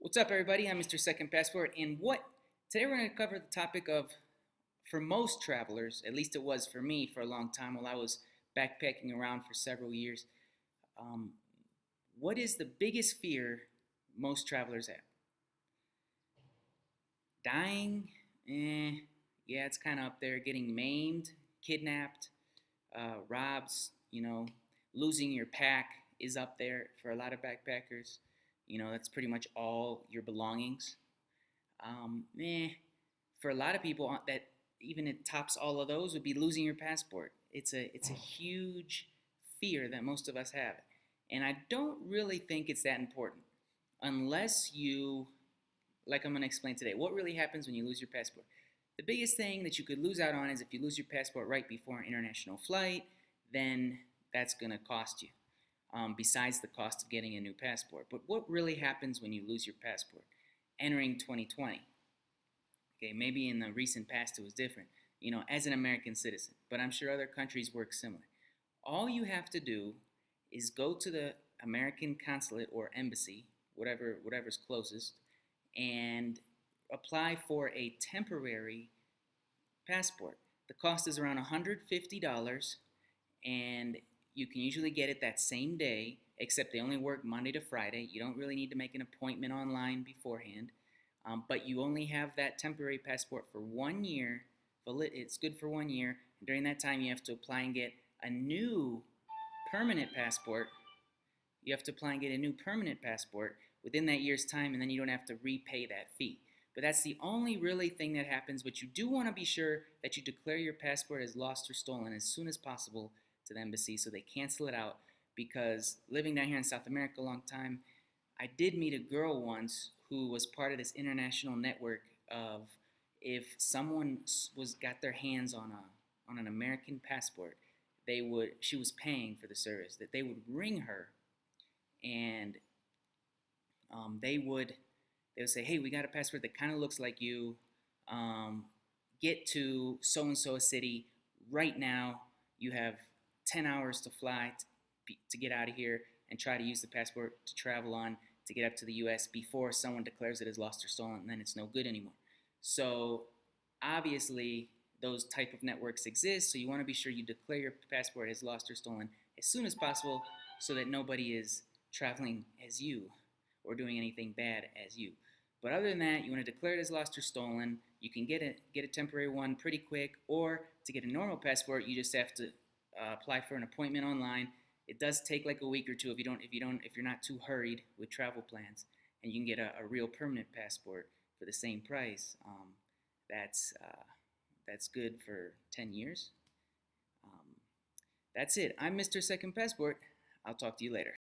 What's up, everybody? I'm Mr. Second Passport, and today we're going to cover the topic of, for most travelers, at least it was for me for a long time while I was backpacking around for several years. Um, what is the biggest fear most travelers have? Dying? Yeah, it's kind of up there. Getting maimed, kidnapped, robbed, losing your pack is up there for a lot of backpackers. That's pretty much all your belongings. Eh, for a lot of people, that even it tops all of those would be losing your passport. It's a huge fear that most of us have, and I don't really think it's that important, unless you, like I'm going to explain today, what really happens when you lose your passport. The biggest thing that you could lose out on is if you lose your passport right before an international flight, then that's going to cost you. Besides the cost of getting a new passport. But what really happens when you lose your passport entering 2020? Okay, maybe in the recent past it was different, as an American citizen, but I'm sure other countries work similar. All you have to do is go to the American consulate or embassy, whatever's closest, and apply for a temporary passport. The cost is around $150, and you can usually get it that same day, except they only work Monday to Friday. You don't really need to make an appointment online beforehand, but you only have that temporary passport for 1 year. It's good for 1 year. And during that time, you have to apply and get a new permanent passport. You have to apply and get a new permanent passport within that year's time, and then you don't have to repay that fee. But that's the only really thing that happens. But you do want to be sure that you declare your passport as lost or stolen as soon as possible to the embassy so they cancel it out. Because living down here in South America a long time, I did meet a girl once who was part of this international network of, if someone got their hands on an American passport, she was paying for the service, that they would ring her, and they would say, hey, we got a passport that kind of looks like you. Get to so and so city right now. You have 10 hours to fly to get out of here and try to use the passport to travel on to get up to the US before someone declares it as lost or stolen, and then it's no good anymore. So obviously those type of networks exist, so you want to be sure you declare your passport as lost or stolen as soon as possible so that nobody is traveling as you or doing anything bad as you. But other than that, you want to declare it as lost or stolen. You can get a temporary one pretty quick, or to get a normal passport, you just have to apply for an appointment online. It does take like a week or two if you're not too hurried with travel plans, and you can get a real permanent passport for the same price. That's good for 10 years. That's it. I'm Mr. Second Passport. I'll talk to you later.